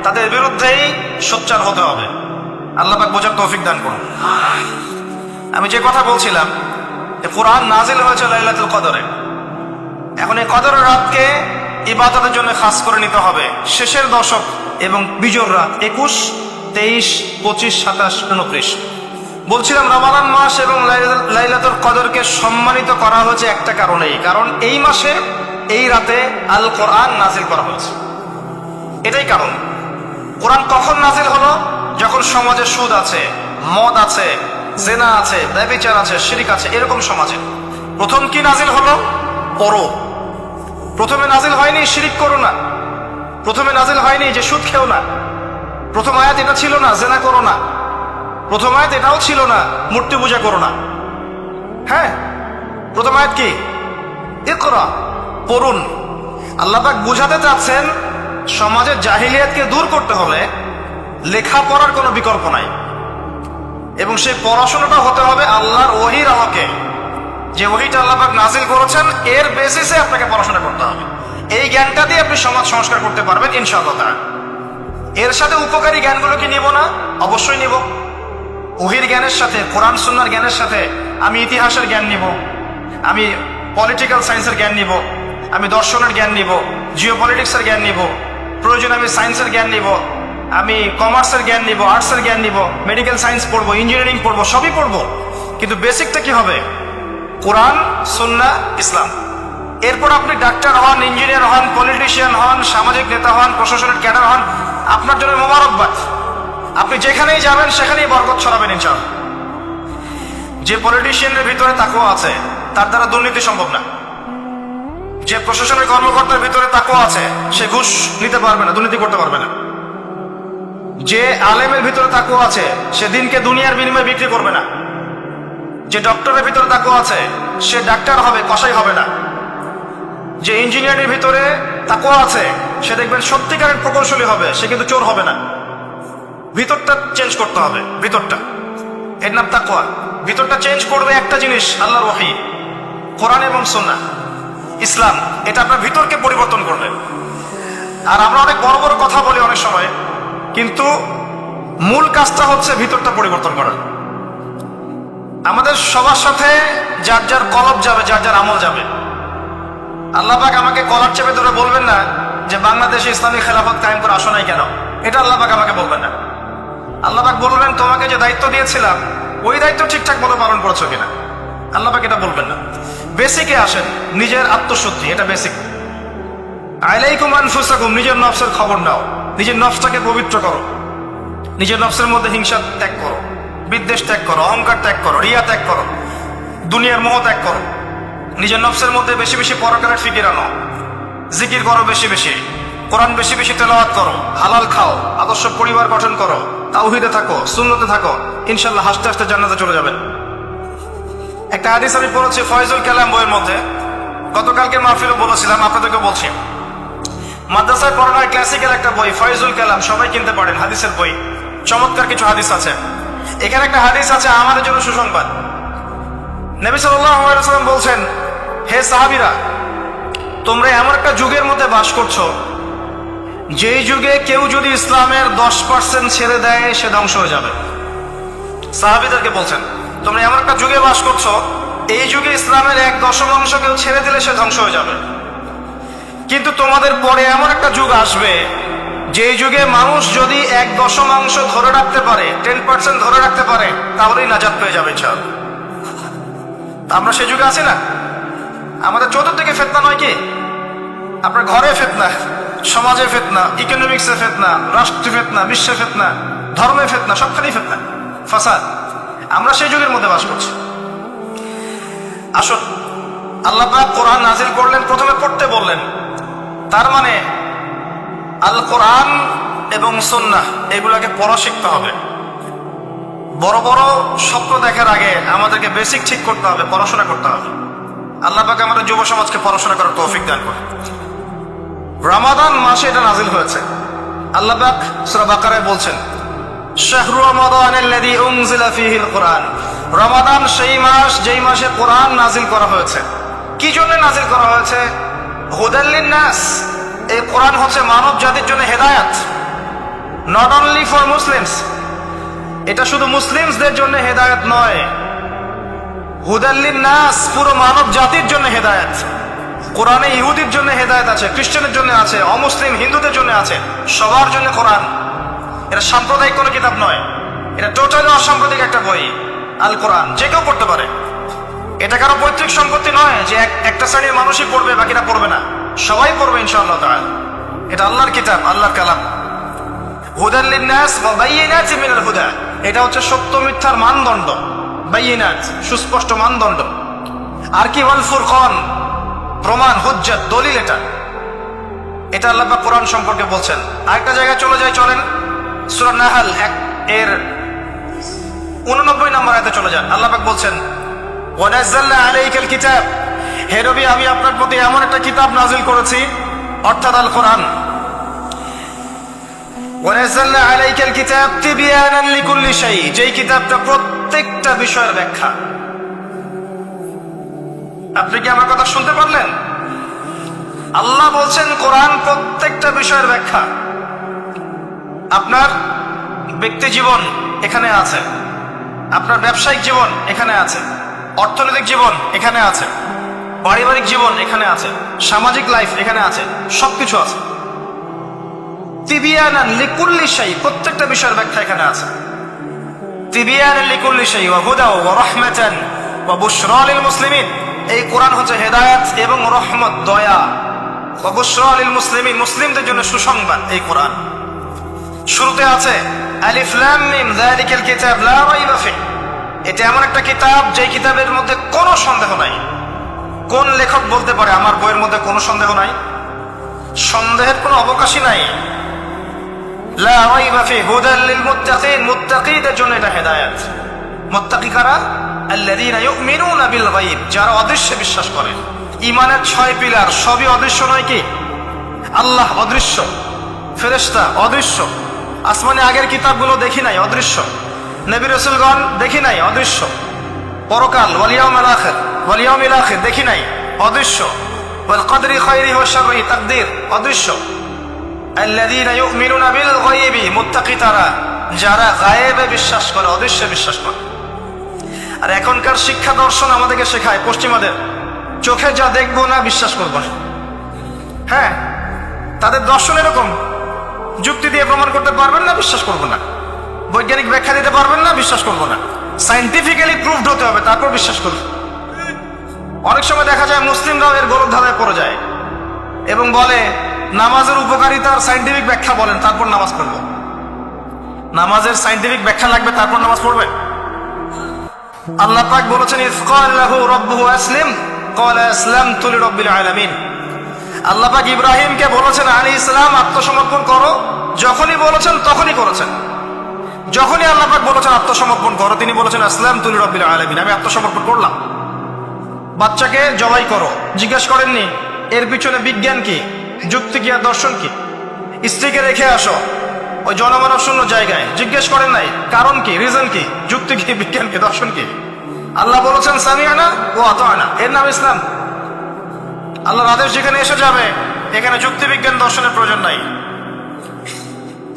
তাদের বিরুদ্ধেই সোচ্চার হতে হবে। আল্লাহ পাক বোঝার তৌফিক দান করুন। আমি যে কথা বলছিলাম, কোরআন নাজিল হয়েছে লাইলাতুল কদরে। এখন এই কদরের রাতকে ইবাদতের জন্য খাস করে নিতে হবে। শেষের দশক এবং বিজোড় রাত 21, 23, 25, 27, 29। বলছিলাম রমাদান মাস এবং লাইলাতুল কদরকে সম্মানিত করা হয়েছে একটা কারণেই, কারণ এই মাসে এই রাতে আল কোরআন নাজিল করা হয়েছে। এটাই কারণ। কোরআন কখন নাজিল হলো? যখন সমাজে সুদ আছে, মদ আছে, জেনা আছে, ব্যভিচার আছে, শিরক আছে, এরকম সমাজে প্রথম কি নাজিল হলো? পড়ো। প্রথমে নাজিল হয়নি শিরক করো না, প্রথমে নাজিল হয়নি যে সুদ খেও না, প্রথম আয়াত এটা ছিল না জেনা করো না, প্রথম আয়াত এটাও ছিল না মূর্তি পূজা করো না। হ্যাঁ, প্রথম আয়াত কি? ইকরা, পড়ুন। আল্লাহ পাক বুঝাতে চাচ্ছেন সমাজের জাহিলিয়াতকে দূর করতে হলে লেখাপড়ার কোনো বিকল্প নাই, এবং সেই পড়াশোনাটা হতে হবে আল্লাহর ওহীর আলোকে। যে ওহীটা আল্লাহ পাক নাজিল করেছেন এর বেসিসে আপনাকে পড়াশোনা করতে হবে। এই জ্ঞানটা দিয়ে আপনি সমাজ সংস্কার করতে পারবেন ইনশাআল্লাহ তাআলা। এর সাথে উপকারী জ্ঞানগুলো কি নিব না? অবশ্যই নিব। ওহীর জ্ঞানের সাথে, কোরআন সুন্নাহর জ্ঞানের সাথে আমি ইতিহাসের জ্ঞান নিব, আমি পলিটিক্যাল সায়েন্সের জ্ঞান নিব, আমি দর্শনের জ্ঞান নিব, জিওপলিটিক্সের জ্ঞান নিব, প্রয়োজন আমি সায়েন্সের জ্ঞান নিব, আমি কমার্সের জ্ঞান নিব, আর্টসের জ্ঞান নিব, মেডিকেল সায়েন্স পড়বো, ইঞ্জিনিয়ারিং পড়বো, সবই পড়বো, কিন্তু বেসিকটা কি হবে? কোরআন, সুন্নাহ, ইসলাম। এরপর আপনি ডাক্তার হন, ইঞ্জিনিয়ার হন, পলিটিশিয়ান হন, সামাজিক নেতা হন, প্রশাসনের ক্যাডার হন, আপনার জন্য মোবারকবাদ। আপনি যেখানেই যাবেন সেখানেই বরকত ছড়াবেন ইনশাআল্লাহ। যে পলিটিশিয়ানের ভিতরে তাকওয়া আছে তার দ্বারা দুর্নীতি সম্ভব না। যে প্রশাসনের কর্মকর্তার ভিতরে তাকওয়া আছে সে ঘুষ নিতে পারবে না, দুর্নীতি করতে পারবে না। যে আলেমের ভিতরে তাকওয়া আছে সে দিনকে দুনিয়ার বিনিময়ে বিক্রি করবে না। যে ডক্টরের ভিতরে তাকওয়া আছে সে ডাক্তার হবে, কসাই হবে না। যে ইঞ্জিনিয়ারের ভিতরে তাকওয়া আছে সে দেখবেন সত্যিকারের প্রকৌশলী হবে, সে কিন্তু চোর হবে না। ভিতরটা চেঞ্জ করতে হবে, ভিতরটা, এর নাম তাকওয়া। ভিতরটা চেঞ্জ করবে একটা জিনিস, আল্লাহর ওহী, কোরআন এবং সুন্নাহ, ইসলাম। এটা আপনার ভিতরকে পরিবর্তন করবে। আর আমরা অনেক বড় বড় কথা বলি অনেক সময়, কিন্তু মূল কাজটা হচ্ছে ভিতরটা পরিবর্তন করা। আমাদের সবার সাথে যার যার কলব যাবে, যার যার আমল যাবে। আল্লাহ পাক আমাকে কলার চেপে ধরে বলবেন না যে বাংলাদেশে ইসলামী খেলাফত কায়েম করে আসো নাই কেন, এটা আল্লাহ পাক আমাকে বলবেন না। আল্লাহ পাক বলবেন তোমাকে যে দায়িত্ব দিয়েছিলাম ওই দায়িত্ব ঠিকঠাক মতো পালন করেছো কিনা। আল্লাহ পাক এটা বলবেন না। বেসিকে আসেন, নিজের আত্মশুদ্ধি, এটা বেসিক। আলাইকুম আনফুসাকুম, নিজের নফসের খবর নাও, নিজের নফসটাকে পবিত্র করো, নিজের নফসের মধ্যে হিংসা ত্যাগ করো, বিদ্বেষ ত্যাগ করো, অহংকার ত্যাগ করো, রিয়া ত্যাগ করো, দুনিয়ার মোহ ত্যাগ করো। নিজের নফসের মধ্যে বেশি বেশি পরকালের ফিকির আনো, জিকির করো বেশি বেশি, কোরআন বেশি বেশি তেলাওয়াত করো, হালাল খাও, আদর্শ পরিবার গঠন করো, তাওহীদে থাকো, সুন্নতে থাকো, ইনশাআল্লাহ হাসতে হাসতে জান্নাতে চলে যাবেন। একটা হাদিস আমি পড়েছি ফয়জুল কালাম বইয়ের মধ্যে, গতকালকে মাহফিলও বলেছিলাম, আপনাদেরকে বলছি। মাদ্রাসায় পড়ানো হয় ক্লাসিক্যাল একটা বই ফয়জুল কালাম, সবাই কিনতে পারেন, হাদিসের বই। চমৎকার কিছু হাদিস আছে। এখানে একটা হাদিস আছে আমাদের জন্য সুসংবাদ। নবী সাল্লাল্লাহু আলাইহি ওয়াসাল্লাম বলছেন, হে সাহাবীরা, তোমরা এমন একটা যুগের মধ্যে বাস করছো যেই যুগে কেউ যদি ইসলামের 10% ছেড়ে দেয় সে ধ্বংস হয়ে যাবে। সাহাবীদেরকে বলছেন তোমরা এমন একটা যুগে বাস করছো, এই যুগে ইসলামের 1/10 কেউ ছেড়ে দিলে সে ধ্বংস হয়ে যাবে। কিন্তু তোমাদের পরে এমন একটা যুগ আসবে যেই যুগে মানুষ যদি 1/10 ধরে রাখতে পারে, 10% ধরে রাখতে পারে, তাহলেই নাজাত পেয়ে যাবে ইনশাআল্লাহ। আমরা সেই যুগে আছি না? আমাদের চতুর্দিকে ফিতনা নয় কি? আপনার ঘরে ফিতনা, সমাজে ফিতনা, ইকোনমিক্সে ফিতনা, রাষ্ট্রে ফিতনা, বিশ্বে ফিতনা, ধর্মে ফিতনা, সবখানেই ফিতনা, ফাসাদ। আমরা সেই যুগের মধ্যে বাস করছি। আসুন, আল্লাহ পাক কোরআন নাজিল করলেন, প্রথমে পড়তে বললেন। তার মানে আল কোরআন এবং সুন্নাহ এগুলাকে পড়া শিখতে হবে। বড় বড় স্বপ্ন দেখার আগে আমাদেরকে বেসিক ঠিক করতে হবে, পড়াশোনা করতে হবে। আল্লাহ পাক আমাদের যুব সমাজকে পড়াশোনা করার তৌফিক দান করে। রমাদান মাসে এটা নাজিল হয়েছে। আল্লাহ পাক সূরা বাকারায় বলছেন, শাহরু রমাদানাল্লাযী উনজিলা ফীহিল কুরআন। রমাদান সেই মাস যেই মাসে কোরআন নাজিল করা হয়েছে। কি জন্য নাজিল করা হয়েছে? হুদাল লিন-নাস। এই কোরআন হচ্ছে মানব জাতির জন্য হেদায়েত, নট অনলি ফর মুসলিমস। এটা শুধু মুসলিমসদের জন্য হেদায়েত নয়, হুদাল লিন-নাস, পুরো মানব জাতির জন্য হেদায়েত। কোরআনে ইহুদির জন্য হেদায়েত আছে, খ্রিস্টানের জন্য আছে, অমুসলিম হিন্দুদের জন্য আছে, সবার জন্য কোরআন। এটা সাম্প্রদায়িক কোনো কিতাব নয়, এটা টোটালি অসাম্প্রদায়িক একটা বই। আল কোরআন যে কেউ পড়তে পারে। এটা কারো পৈতৃক সম্পত্তি নয় যে একটা শ্রেণীর মানুষই পড়বে বাকিরা পড়বে না, সবাই পড়বে ইনশাআল্লাহ তাআলা। এটা আল্লাহর কিতাব, আল্লাহর কালাম। হুদাল লিন-নাস ওয়া বাইয়িনাতিন মিনাল হুদা। এটা হচ্ছে সত্য মিথ্যার মানদণ্ড, বাইয়িনাত, সুস্পষ্ট মানদণ্ড। আর কি ওয়াল ফুরকান, প্রমাণ, হুজ্জাত, দলিল। এটা আল্লাহ পাক কোরআন সম্পর্কে বলছেন। আরেকটা জায়গায় চলে যায়, চলেন সূরা নাহল এর 89 নম্বর আয়াতে চলে যান। আল্লাহ পাক বলছেন, ওয়া নাযালনা আলাইকাল কিতাব। হে নবী, আমি আপনার প্রতি এমন একটা কিতাব নাজিল করেছি, অর্থাৎ আল কোরআন। ওয়া নাযালনা আলাইকাল কিতাব তিবয়ানান লিকুল্লি শাই, যেই কিতাবটা প্রত্যেকটা বিষয়ের ব্যাখ্যা। আপনি কি আমার কথা শুনতে পারলেন? আল্লাহ বলছেন কোরআন প্রত্যেকটা বিষয়ের ব্যাখ্যা। আপনার ব্যক্তি জীবন এখানে আছে, আপনার ব্যবসায়িক জীবন এখানে আছে, অর্থনৈতিক জীবন এখানে আছে, পারিবারিক জীবন এখানে আছে, সামাজিক লাইফ এখানে আছে, সবকিছু আছে। তিবিয়ানান লিকুল্লি শাই, প্রত্যেকটা বিষয়ের ব্যাখ্যা এখানে আছে। তিবিয়ানান লিকুল্লি শাই ওয়া হুদা ওয়া রাহমাতান ওয়া বুশরা লিল মুসলিমিন। এই কোরআন হচ্ছে হেদায়েত এবং রহমত, দয়া। ওয়া বুশরা লিল মুসলিমিন, মুসলিমদের জন্য সুসংবাদ এই কোরআন। শুরুতে আছে আলিফ লাম মিম যালিকাল কিতাব লা রাইবা ফিহি। এটা এমন একটা কিতাব যে কিতাবের মধ্যে কোনো সন্দেহ নাই। কোন লেখক বলতে পারে আমার বইয়ের মধ্যে কোনো সন্দেহ নাই? সন্দেহের কোনো অবকাশই নাই। লা রাইবা ফিহি হুদাল লিল মুত্তাকিন, মুত্তাকিদের জন্য এটা হেদায়েত। মুত্তাকি কারা? আল্লাযীনা ইউমিনুনা বিল গায়ব, যারা অদৃশ্যে বিশ্বাস করে। ঈমানের 6 পিলার সবই অদৃশ্য নয় কি? আল্লাহ অদৃশ্য, ফেরেশতা অদৃশ্য, আসমানে আগের কিতাবগুলো দেখি নাই, অদৃশ্য। নবী রাসূলগণ দেখি নাই, অদৃশ্য। পরকাল ওয়াল ইয়াউমিল আখির দেখি নাই, অদৃশ্য। ওয়াল কদরি খায়রিহি ওয়া শাররিহি, তাকদীর অদৃশ্য। আল্লাযীনা ইউমিনুনা বিল গায়বি, মুত্তাকি তারা যারা গায়েবে বিশ্বাস করে, অদৃশ্যে বিশ্বাস করে। আর এখনকার শিক্ষা দর্শন আমাদেরকে শেখায় পশ্চিমাদের, চোখে যা দেখবো না বিশ্বাস করবো না। হ্যাঁ, তাদের দর্শন এরকম, যুক্তি দিয়ে প্রমাণ করতে পারবেন না, বিশ্বাস করবো না। বৈজ্ঞানিক ব্যাখ্যা দিতে পারবেন না, বিশ্বাস করবো না। সায়েন্টিফিক্যালি প্রুভড হতে হবে, তারপর বিশ্বাস করবো। অনেক সময় দেখা যায় মুসলিমরাও এর গলদ ধাঁধায় পড়ে যায় এবং বলে নামাজের উপকারিতার সায়েন্টিফিক ব্যাখ্যা বলেন, তারপর নামাজ পড়বো। নামাজের সায়েন্টিফিক ব্যাখ্যা লাগবে, তারপর নামাজ পড়বে? আল্লাহ পাক বলেছেন ইয ক্বালা লাহু রাব্বুহু আসলিম ক্বালা আসলামতু লিরাব্বিল আলামিন। আল্লাহ পাক ইব্রাহিমকে বলেছেন আলাইহিস সালাম আত্মসমর্পণ করো, যখনই বলেছেন তখনই করেছেন। যখনই আল্লাহ পাক বলেছেন আত্মসমর্পণ করো, তিনি বলেছেন আসলামতু লিরাব্বিল আলামিন, আমি আত্মসমর্পণ করলাম। বাচ্চাকে জবাই করো, জিজ্ঞেস করেননি এর পিছনে বিজ্ঞান কি, যুক্তি কি আর দর্শন কি? স্ত্রীকে রেখে আসো ওই জনমানব শূন্য জায়গায়, জিজ্ঞেস করেন নাই কারণ কি, রিজন কি, যুক্তি কি, বিজ্ঞান কি, দর্শন কি? আল্লাহ বলেছেন সামিআনা ওয়া আতা'না, এর নাম ইসলাম। আল্লাহর আদেশ যেখানে এসে যাবে এখানে যুক্তি বিজ্ঞান দর্শনের প্রয়োজন নাই।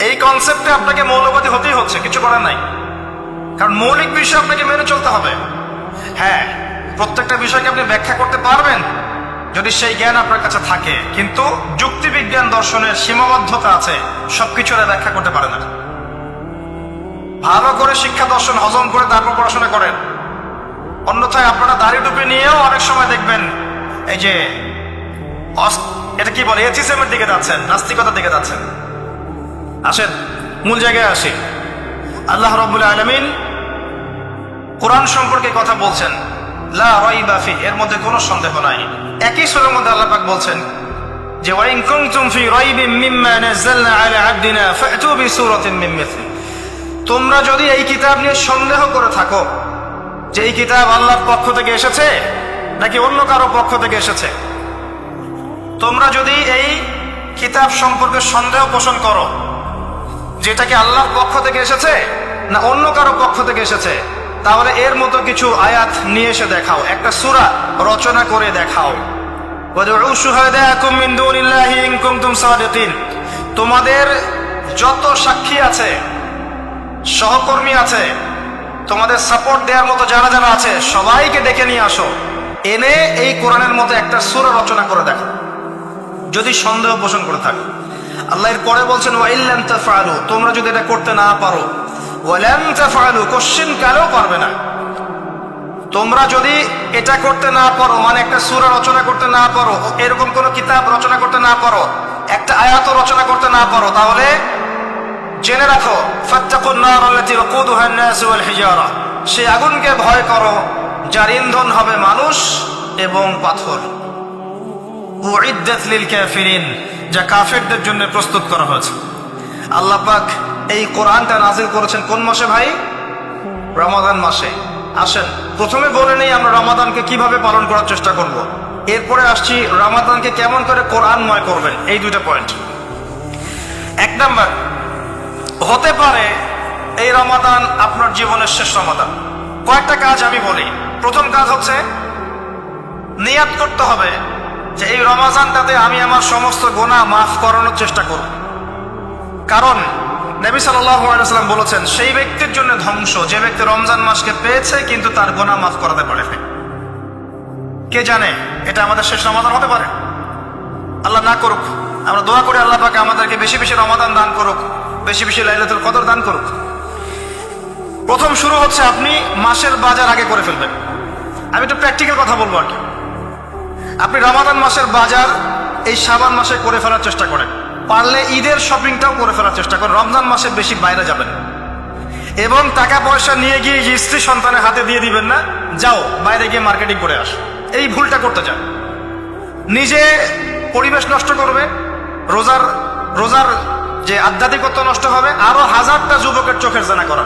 এই কনসেপ্টে আপনাকে মৌলবাদী হতেই হচ্ছে, কিছু করার নাই। কারণ মৌলিক বিষয় আপনাকে মেনে চলতে হবে। হ্যাঁ, প্রত্যেকটা বিষয়কে আপনি ব্যাখ্যা করতে পারবেন যদি সেই জ্ঞান আপনার কাছে থাকে, কিন্তু যুক্তি বিজ্ঞান দর্শনের সীমাবদ্ধতা আছে, সবকিছু ব্যাখ্যা করতে পারে না। ভালো করে শিক্ষা দর্শন হজম করে তারপর পড়াশোনা করেন। অন্যথায় আপনারা দাড়ি টুপি নিয়েও অনেক সময় দেখবেন এই যে এটা কি বলে, এথিজমের দিকে যাচ্ছেন, নাস্তিকতার দিকে যাচ্ছেন। আসেন মূল জায়গায় আসি। আল্লাহ রাব্বুল আলামিন কোরআন সম্পর্কে কথা বলছেন, লা রাইবা ফি, এর মধ্যে কোনো সন্দেহ নাই। একই সূরার মধ্যে আল্লাহ পাক বলছেন যে ওয়া ইন কুনতুম ফি রাইবিন মিম্মা নাযালনা আলা আবদিনা ফাতু বিসূরাতিন মিন মিথলি। তোমরা যদি এই কিতাব নিয়ে সন্দেহ করে থাকো যে এই কিতাব আল্লাহর পক্ষ থেকে এসেছে নাকি অন্য কারো পক্ষ থেকে এসেছে, তোমরা যদি এই কিতাব সম্পর্কে সন্দেহ পোষণ করো যেটাকে আল্লাহর পক্ষ থেকে এসেছে না অন্য কারো পক্ষ থেকে এসেছে, তাহলে এর মতো কিছু আয়াত নিয়ে এসে দেখাও, একটা সূরা রচনা করে দেখাও। ওয়াদউ শুহাদাকুম মিন দুনিল্লাহি ইন কুনতুম সাদিকিন। তোমাদের যত সাক্ষী আছে, সহকর্মী আছে, তোমাদের সাপোর্ট দেওয়ার মতো যারা যারা আছে সবাইকে ডেকে নিয়ে আসো, এনে এই কোরআনের মতো একটা সূরা রচনা করে দেখো যদি সন্দেহ পোষণ করে থাকো। আল্লাহ এর পরে বলছেন ওয়া ইল্লাম তাফআলু, তোমরা যদি এটা করতে না পারো, ওয়ালাম তাফআলু, কোশ্চেন কালেও পারবে না। তোমরা যদি এটা করতে না পারো, মানে একটা সূরা রচনা করতে না পারো, এরকম কোন কিতাব রচনা করতে না পারো, একটা আয়াত রচনা করতে না পারো, তাহলে জেনে রাখো ফাত্তাকুন নার আল্লাতী ওয়াকুদুহা আন-নাস ওয়াল হিজারা, সেই আগুনকে ভয় করো যার ইন্ধন হবে মানুষ এবং পাথর। উইদ্দাত লিল কাফিরিন, যা কাফেরদের জন্য প্রস্তুত করা হয়েছে। আল্লাহ পাক এই কোরআনটা নাজিল করেছেন কোন মাসে ভাই? রমাদান মাসে। আসেন প্রথমে বলে নেই আমরা রমাদানকে কিভাবে পালন করার চেষ্টা করব, এরপরে আসছি রমাদানকে কেমন করে কোরআনময় করবেন, এই দুইটা পয়েন্ট। এক নাম্বার, হতে পারে এই রমাদান আপনার জীবনের শেষ রমাদান। কয়েকটা কাজ আমি বলি। প্রথম কাজ হচ্ছে নিয়াত করতে হবে যে এই রমাদানটাতে আমি আমার সমস্ত গুনাহ মাফ করানোর চেষ্টা করব। কারণ নবী সাল্লাল্লাহু আলাইহি ওয়াসাল্লাম বলেছেন সেই ব্যক্তির জন্য ধ্বংস যে ব্যক্তি রমজান মাসকে পেয়েছে কিন্তু তার গুনাহ মাফ করাতে পারে না। কে জানে এটা আমাদের শেষ রমাদান হতে পারে। আল্লাহ না করুক, আমরা দোয়া করি আল্লাহ পাক আমাদেরকে বেশি বেশি রমাদান দান করুক, বেশি বেশি লাইলাতুল কদর দান করুক। প্রথম শুরু হচ্ছে আপনি মাসের বাজার আগে করে ফেলবেন। আমি একটু প্র্যাকটিক্যাল কথা বলবো আর কি। আপনি রমাদান মাসের বাজার এই শাবান মাসে করে ফেলার চেষ্টা করেন, পারলে ঈদের শপিংটাও করে ফেলার চেষ্টা করেন। রমজান মাসে বেশি বাইরে যাবেন এবং টাকা পয়সা নিয়ে গিয়ে স্ত্রী সন্তানের হাতে দিয়ে দিবেন না, যাও বাইরে গিয়ে মার্কেটিং করে আস, এই ভুলটা করতে চান। নিজে পরিবেশ নষ্ট করবে, রোজার রোজার যে আধ্যাত্মিকত্ব নষ্ট হবে, আরো হাজারটা যুবকের চোখের জানা করা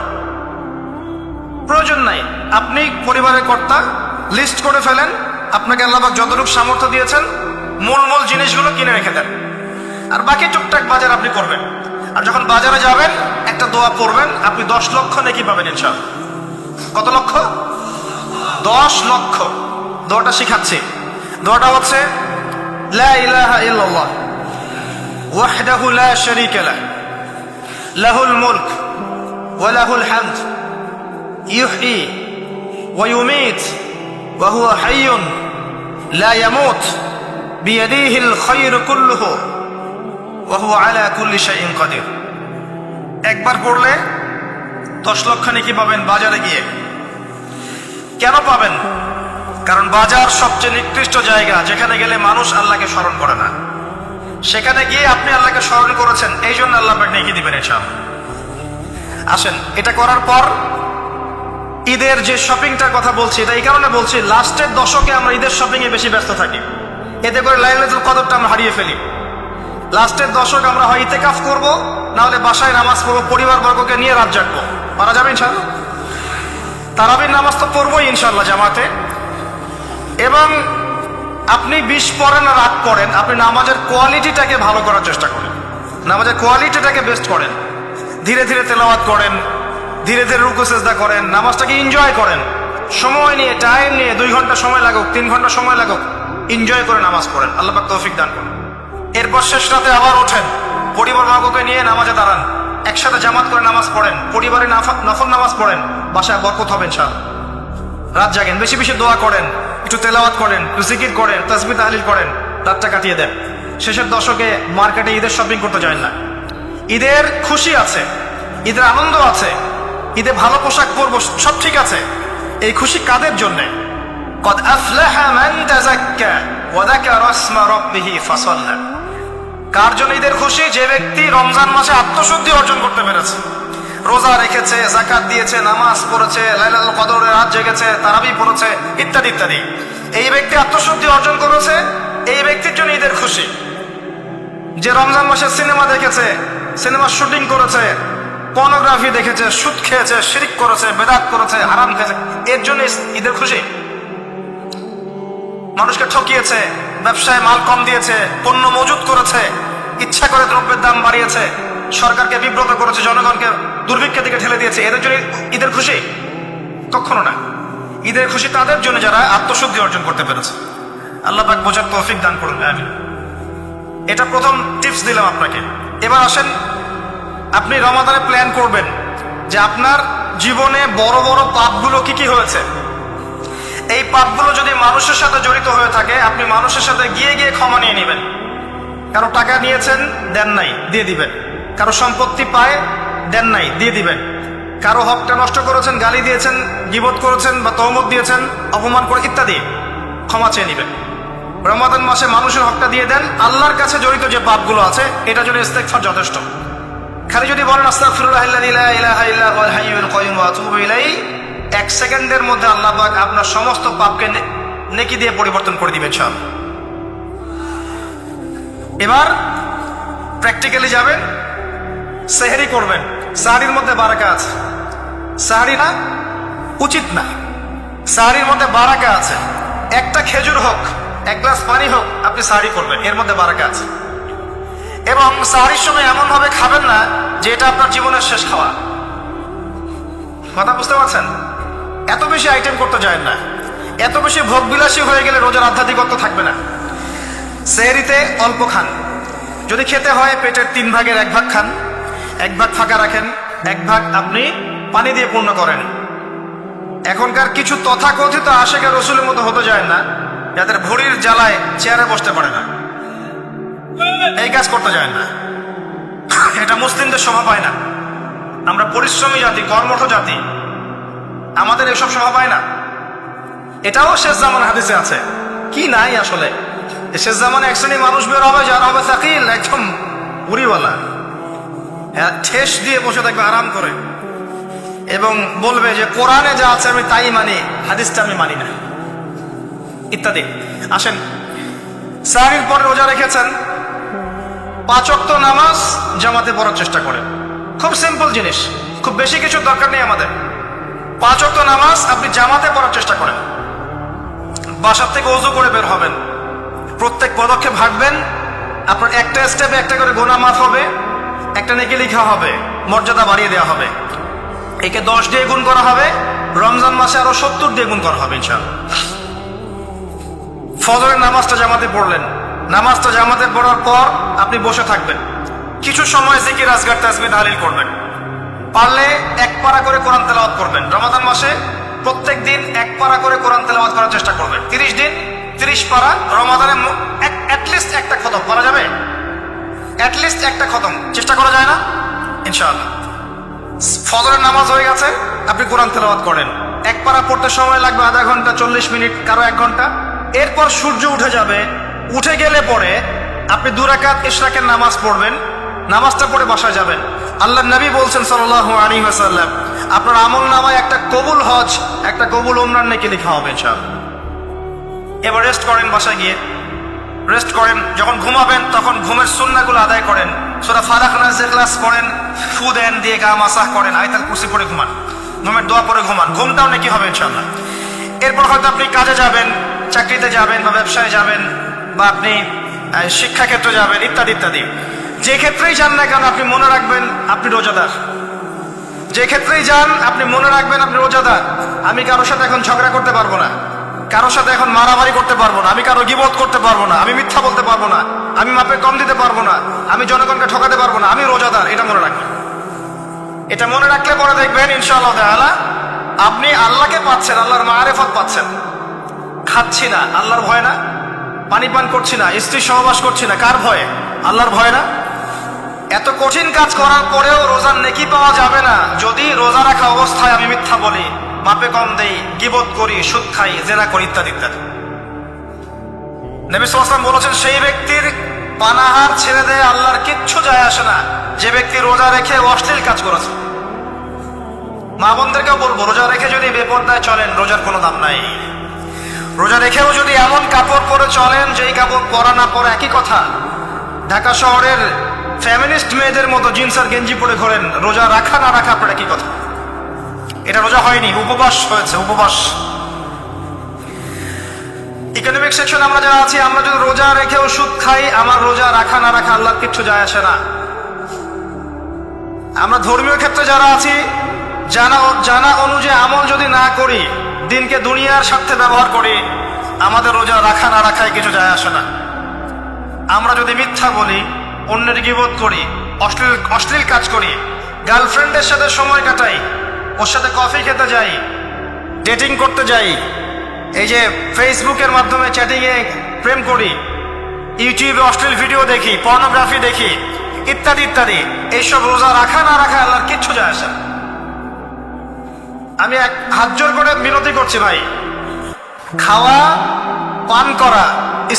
প্রয়োজন নাই। আপনি পরিবারের কর্তা, লিস্ট করে ফেলেন, আপনাকে আল্লাহ পাক যতটুকু সামর্থ্য দিয়েছেন মূল মূল জিনিসগুলো কিনে রেখে দেন, আর বাকি টুকটাক বাজার আপনি করবেন। আর যখন বাজারে যাবেন একটা দোয়া পড়বেন, আপনি 10 লক্ষ নেকি পাবেন ইনশাআল্লাহ। কত লক্ষ? 10 লক্ষ। দোয়াটা শিখাচ্ছি। দোয়াটা হচ্ছে লা ইলাহা ইল্লাল্লাহ ওয়াহদাহু লা শারীকা লাহ লাহুল মুলক ওয়া লাহুল হামদ ইহয়ি ওয়া ইউমীত ওয়া হুয়া হাইয়ুন লা ইয়ামুত বিয়াদিহিল খায়রু কুল্লুহু ওয়া হুয়া আলা কুল্লি শাইইন কাদির। একবার পড়লে 10 লক্ষ নেকি পাবেন বাজারে গিয়ে। কেন পাবেন? কারণ বাজার সবচেয়ে নিকৃষ্ট জায়গা, যেখানে গেলে মানুষ আল্লাহকে স্মরণ করে না। সেখানে গিয়ে আপনি আল্লাহকে স্মরণ করেছেন, এই জন্য আল্লাহ আপনাকে নেকি দিবেন ইনশাআল্লাহ। আসেন, এটা করার পর ঈদের যে শপিংটার কথা বলছি, এটা এই কারণে বলছি, লাস্টের দশকে আমরা ঈদের শপিং এ বেশি ব্যস্ত থাকি, এতে করে লাইলাতুল কদরটা আমরা হারিয়ে ফেলি। লাস্টের দশক আমরা হয় ইতিকাফ করব, না হলে বাসায় নামাজ পড়বো, পরিবার বর্গকে নিয়ে রাত জাগবো। পারা যাবে ইনশাআল্লাহ? তারাবির নামাজ তো পড়বোই ইনশাআল্লাহ জামাতে। এবং আপনি 20 পড়েন আর রাত পড়েন, আপনি নামাজের কোয়ালিটিটাকে ভালো করার চেষ্টা করেন, নামাজের কোয়ালিটিটাকে বেস্ট করেন। ধীরে ধীরে তেলাওয়াত করেন, ধীরে ধীরে রুকু সিজদা করেন, নামাজটাকে এনজয় করেন। সময় নিয়ে, টাইম নিয়ে, 2 ঘন্টা সময় লাগুক, 3 ঘন্টা সময় লাগুক, এনজয় করে নামাজ পড়েন। আল্লাহ পাক তৌফিক দান করুন। এরপর শেষ রাতে আবার ওঠেন, পরিবার বর্গকে নিয়ে নামাজে দাঁড়ান, একসাথে জামাত করে নামাজ পড়েন, পরিবারে নফল নামাজ পড়েন, বাসায় বরকত হবে ইনশাআল্লাহ। রাত জাগেন, বেশি বেশি দোয়া করেন, একটু তেলাওয়াত করেন, একটু জিকির করেন, তাসবিহ তাহলিল করেন, রাতটা কাটিয়ে দেন। শেষের দশকে মার্কেটে ঈদের শপিং করতে যায় না। ঈদের খুশি আছে, ঈদের আনন্দ আছে, ঈদে ভালো পোশাক পরবো, সব ঠিক আছে। এই খুশি কাদের জন্য? কদ আফলাহা মান তাযাক্কা ওয়া যাকারা ইসমা রাব্বিহি ফাসাল্লা। কার জন্য ঈদের খুশি? যে ব্যক্তি রমজান মাসে আত্মশুদ্ধি অর্জন করতে পেরেছে, রোজা রেখেছে, যাকাত দিয়েছে, নামাজ পড়েছে, লাইলাতুল কদরের রাত জেগেছে, তারাবি পড়েছে, ইত্যাদি ইত্যাদি। এই ব্যক্তি আত্মশুদ্ধি অর্জন করেছে, এই ব্যক্তির জন্য ঈদের খুশি। যে রমজান মাসে সিনেমা দেখেছে, সিনেমার শুটিং করেছে, পর্নোগ্রাফি দেখেছে, সুদ খেয়েছে, শিরক করেছে, বেদাত করেছে, হারাম খেয়েছে, এর জন্য ঈদের খুশি। মানুষকে ঠকিয়েছে, ব্যবসায় মাল কম দিয়েছে, পণ্য মজুত করেছে, ইচ্ছা করে দ্রব্যের দাম বাড়িয়েছে, সরকারকে বিব্রত করেছে, জনগণকে দুর্ভিক্ষের দিকে ঠেলে দিয়েছে, এদের জন্য ঈদের খুশি? কখনো না। ঈদের খুশি তাদের জন্য যারা আত্মশুদ্ধি অর্জন করতে পেরেছে। আল্লাহ পাক বোঝার তৌফিক দান করুন, আমিন। এটা প্রথম টিপস দিলাম আপনাকে। এবার আসেন, আপনি রমাদানে প্ল্যান করবেন যে আপনার জীবনে বড় বড় পাপগুলো কি কি হয়েছে। এই পাপগুলো যদি মানুষের সাথে জড়িত হয়ে থাকে, আপনি মানুষের সাথে গিয়ে গিয়ে ক্ষমা নিয়ে নেবেন। কারো টাকা নিয়েছেন, দেন নাই, দিয়ে দিবেন। কারো সম্পত্তি পায়, দেন নাই, দিয়ে দিবেন। কারো হকটা নষ্ট করেছেন, গালি দিয়েছেন, গীবত করেছেন বা তহমত দিয়েছেন, অপমান করে ইত্যাদি, ক্ষমা চেয়ে নেবেন। রমাদান মাসে মানুষের হকটা দিয়ে দেন। আল্লাহর কাছে জড়িত যে পাপগুলো আছে, এটা জন্য ইস্তেগফার যথেষ্ট। খালি যদি বলেন আস্তাগফিরুল্লাহাল্লাযী লা ইলাহা ইল্লা হুয়াল হাইয়ুল কাইয়্যুম ওয়া আতুবু ইলাইহি, 1 সেকেন্ডের মধ্যে আল্লাহ পাক আপনার সমস্ত পাপকে নেকি দিয়ে পরিবর্তন করে দিবেন ইনশাআল্লাহ। এবার প্র্যাকটিক্যালি যাবেন, সেহরি করবেন। সাহরির মধ্যে বারাকা আছে। সাহরি না উচিত না, সাহরির মধ্যে বারাকা আছে। একটা খেজুর হোক, 1 গ্লাস পানি হোক, আপনি সাহরি করবেন, এর মধ্যে বারাকা আছে। এবং সাহরির সময় এমন ভাবে খাবেন না যে এটা আপনার জীবনের শেষ খাওয়া। কথা বুঝতে পারছেন? এত বেশি আইটেম করতে যায় না, এত বেশি ভোগবিলাসী হয়ে গেলে রোজার আধ্যাত্মিকত্ব থাকবে না। সেহরিতে অল্প খান, যদি খেতে হয় পেটের 3 ভাগের 1 ভাগ খান, 1 ভাগ ফাঁকা রাখেন, 1 ভাগ আপনি পানি দিয়ে পূর্ণ করেন। এখনকার কিছু তথাকথিত আশেকের রসুলের মতো হতে যায় না, যাদের ভুঁড়ির জ্বালায় চেয়ারে বসতে পারে না, এই কাজ করতে যায় না। এটা মুসলিমদের শোভা পায় না। আমরা পরিশ্রমী জাতি, কর্মঠ জাতি, আমাদের এসব শোভা পায় না। এটাও শেষ জামান হাদিসে আছে। কি নাই আসলে, শেষ জামানে এক শ্রেণী মানুষ বের হবে যারা হবে সাকিল, একদম উড়িওয়ালা, ঠেস দিয়ে বসে থাকবে আরাম করে, এবং বলবে যে কোরআনে যা আছে আমি তাই মানি, হাদিসটা আমি মানি না, ইত্যাদি। আসেন, সাহির পরে রোজা রেখেছেন, 5 ওয়াক্ত নামাজ জামাতে পড়ার চেষ্টা করেন। খুব সিম্পল জিনিস, খুব বেশি কিছু দরকার নেই আমাদের। 5 ওয়াক্ত নামাজ আপনি জামাতে পড়ার চেষ্টা করেন। বাসার থেকে ওযু করে বের হবেন, প্রত্যেক পদক্ষেপ হাঁটবেন, আপনার একটা স্টেপে একটা করে গুনাহ মাফ হবে, একটা নেকি লেখা হবে, মর্যাদা বাড়িয়ে দেওয়া হবে। একে 10 দিয়ে গুণ করা হবে, রমজান মাসে আরো 70 দিয়ে গুণ করা হবে ইনশাআল্লাহ। ফজরের নামাজটা জামাতে পড়লেন, নামাজটা জামাতে পড়ার পর আপনি বসে থাকবেন, কিছু সময় জিকির, আজকার, তাসবিহ, তাহলিল করবেন। পারলে 1 পারা করে কোরআন তেলাওয়াত করবেন। রমাদান মাসে প্রত্যেক দিন 1 পারা করে কোরআন তেলাওয়াত করার চেষ্টা করবেন। 30 দিন 30 পারা, রমাদানে অ্যাটলিস্ট একটা খতম করা যাবে, অ্যাটলিস্ট একটা খতম চেষ্টা করা যায় না ইনশাআল্লাহ। ফজরের নামাজ হয়ে গেছে, আপনি কোরআন তেলাওয়াত করেন। 1 পারা পড়তে সময় লাগবে আধা ঘন্টা, 40 মিনিট, কারো 1 ঘন্টা। এরপর সূর্য উঠে যাবে, উঠে গেলে পরে আপনি 2 রাকাত ইশরাকের নামাজ পড়বেন, নামাজটা পড়ে বাসায় যাবেন। আল্লাহর নবী বলছেন সাল্লাল্লাহু আলাইহি ওয়াসাল্লাম, আপনার আমলনামায় একটা কবুল হজ, একটা কবুল উমরার নেকি লেখা হবে ইনশাআল্লাহ। এবার রেস্ট করেন, বাসায় গিয়ে রেস্ট করেন। যখন ঘুমাবেন তখন ঘুমের সুন্নাহগুলো আদায় করেন, সূরা ফালাক, নাস, ইখলাস পড়েন, ফু দেন, দিয়ে গা মাসাহ করেন, আয়াতুল কুরসি পড়ে ঘুমান, ঘুমের দোয়া পড়ে ঘুমান, ঘুমটাও নেকি হবে ইনশাআল্লাহ। এরপর হয়তো আপনি কাজে যাবেন, চাকরিতে যাবেন, বা ব্যবসায় যাবেন, বা আপনি শিক্ষাক্ষেত্রে যাবেন, ইত্যাদি ইত্যাদি। যে ক্ষেত্রেই যান না কেন আপনি মনে রাখবেন আপনি রোজাদার। যে ক্ষেত্রেই যান আপনি মনে রাখবেন আপনি রোজাদার। আমি কারোর সাথে এখন ঝগড়া করতে পারবো না, কারোর সাথে এখন মারামারি করতে পারবো না, আমি কারো গীবত করতে পারবো না, আমি মিথ্যা বলতে পারবো না, আমি মাপে কম দিতে পারবো না, আমি জনগণকে ঠকাতে পারবো না, আমি রোজাদার। এটা মনে রাখবেন। এটা মনে রাখলে পরে দেখবেন ইনশাআল্লাহ তাআলা আপনি আল্লাহকে পাচ্ছেন, আল্লাহর মারিফত পাচ্ছেন। খাচ্ছি না, আল্লাহর ভয় না। পানি পান করছি না, স্ত্রী সহবাস করছি না, কার ভয়ে? আল্লাহর ভয় না। এত কঠিন কাজ করার পরেও রোজার নেকি পাওয়া যাবে না যদি রোজা রাখা অবস্থায় আমি মিথ্যা বলি, মাপে কম দেই, গীবত করি, সুদ খাই, জেনা করি, ইত্যাদি ইত্যাদি। নবী সাল্লাল্লাহু আলাইহি ওয়াসাল্লাম বলেছেন, সেই ব্যক্তির পানাহার ছেড়ে দেয় আল্লাহর কিচ্ছু যায় আসে না, যে ব্যক্তি রোজা রেখে অশ্লীল কাজ করেছে। মা বোনদেরকেও বলবো, রোজা রেখে যদি বেপরদায় চলেন রোজার কোনো দাম নাই। রোজা রেখেও যদি এমন কাপড় পরে চলেন যেই কাপড় পরা না পরে একই কথা, ঢাকা শহরের ফ্যামিনিস্ট মেয়েদের মতো জিন্স আর গেঞ্জি পরে ঘোরেন, রোজা রাখা না রাখা আপনার একই কথা। এটা রোজা হয়নি, উপবাস হয়েছে, উপবাস। ইকোনমিক সেকশন আমরা যারা আছি, আমরা যদি রোজা রেখে ওষুধ খাই, আমার রোজা রাখা না রাখা আল্লাহর কিচ্ছু যায় আসে না। আমরা ধর্মীয় ক্ষেত্রে যারা আছি, জানা অনুযায়ী আমল যদি না করি, দিনকে দুনিয়ার স্বার্থে ব্যবহার করি, আমাদের রোজা রাখা না রাখায় কিছু যায় আসে না। আমরা যদি মিথ্যা বলি, অন্যের গীবত করি, অশ্লীল কাজ করি, গার্লফ্রেন্ডের সাথে সময় কাটাই, ওর সাথে কফি খেতে যাই, ডেটিং করতে যাই, এই যে ফেসবুকের মাধ্যমে চ্যাটিংয়ে প্রেম করি, ইউটিউবে অশ্লীল ভিডিও দেখি, পর্নোগ্রাফি দেখি, ইত্যাদি ইত্যাদি, এইসব রোজা রাখা না রাখা আল্লাহর কিচ্ছু যায় আসে না। আমি হাত জোর করে বিনতি করছি ভাই, খাওয়া পান করা,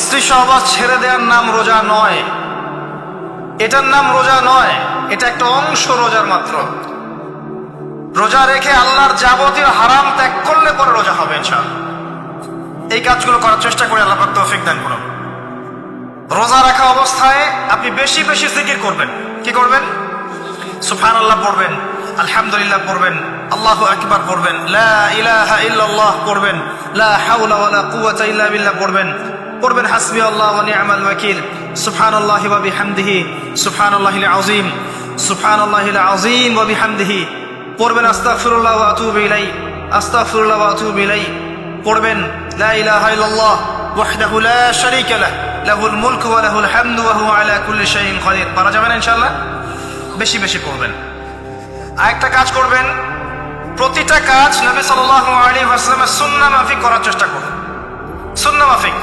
স্ত্রী সহবাস ছেড়ে দেওয়ার নাম রোজা নয়, এটার নাম রোজা নয়, এটা একটা অংশ রোজার মাত্র। রোজা রেখে আল্লাহর যাবতীয় হারাম ত্যাগ করলে পরে রোজা হবে ইনশাআল্লাহ। এই কাজগুলো করার চেষ্টা করে আল্লাহ পাক তৌফিক দান করুন। রোজা রাখা অবস্থায় আপনি বেশি বেশি জিকির করবেন। কি করবেন? সুবহানাল্লাহ পড়বেন, আলহামদুলিল্লাহ পড়বেন, আল্লাহু আকবার পড়বেন, লা ইলাহা ইল্লাল্লাহ পড়বেন, লা হাওলা ওয়ালা কুওয়াতা ইল্লা বিল্লাহ পড়বেন, হাসবি আল্লাহ ওয়া নি'মাল ওয়াকিল, সুবহানাল্লাহি ওয়া বিহামদিহি, সুবহানাল্লাহিল আযীম, সুবহানাল্লাহিল আযীম ওয়া বিহামদিহি পড়বেন, আস্তাগফিরুল্লাহ ওয়া আতুবু ইলাইহি, আস্তাগফিরুল্লাহ ওয়া আতুবু ইলাইহি পড়বেন, লা ইলাহা ইল্লাল্লাহ ওয়াহদাহু লা শারীকা লাহু, লাহুল মুলকু ওয়া লাহুল হামদু ওয়া হুয়া আলা কুল্লি শাইইন কাদির। পারা যাবে না ইনশাআল্লাহ? বেশি বেশি পড়বেন। আরেকটা কাজ করবেন, প্রতিটা কাজ নবী সাল্লাল্লাহু আলাইহি ওয়াসাল্লামের সুন্নাহ মাফিক করার চেষ্টা করবেন। সুন্না মাফিক।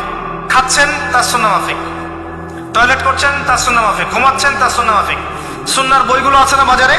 খাচ্ছেন তার সুন্না মাফিক, টয়লেট করছেন তার সুন্না মাফিক, ঘুমাচ্ছেন তার সুন্না মাফিক। সুন্নার বইগুলো আছে না বাজারে?